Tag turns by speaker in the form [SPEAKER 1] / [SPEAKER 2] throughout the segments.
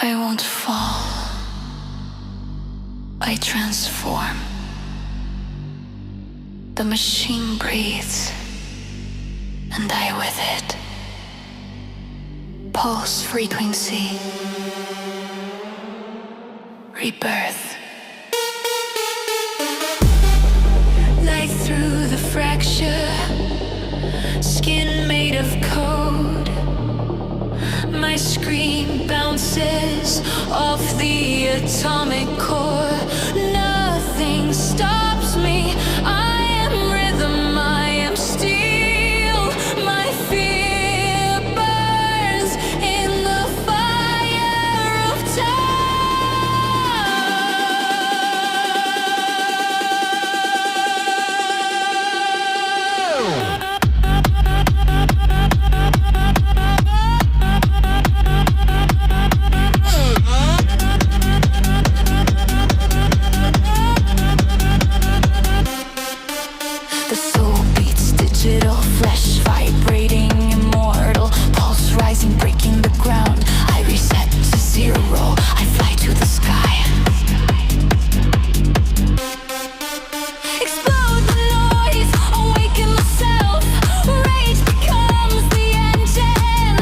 [SPEAKER 1] I won't fall. I transform. The machine breathes, and I with it. Pulse frequency. Rebirth. Light through the fracture. Skin made of code. My scream bounces off the atomic core. Nothing stops me. I am rhythm, I am steel. My fear burns in the fire of time. The soul beats digital, flesh vibrating, immortal. Pulse rising, breaking the ground. I reset to zero, I fly to the sky. Explode the noise, awaken myself. Rage becomes the engine.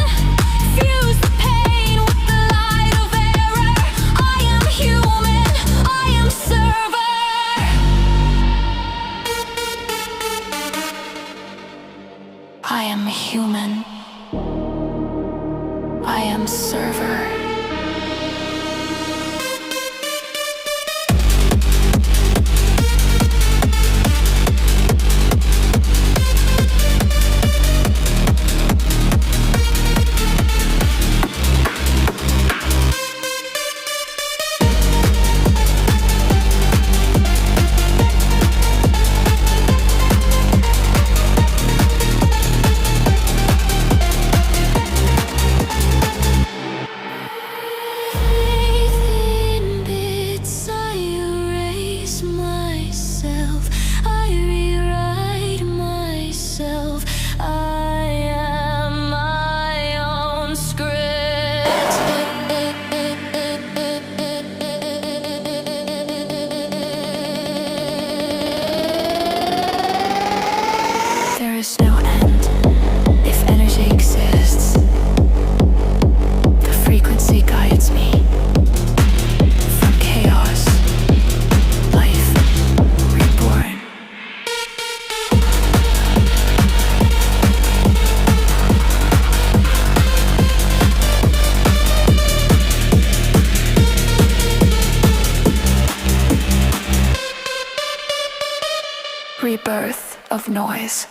[SPEAKER 1] Fuse the pain with the light of error. I am human, I am server. I am human. I am server. There is no end if energy exists. The frequency guides me from chaos, life reborn. Rebirth of noise.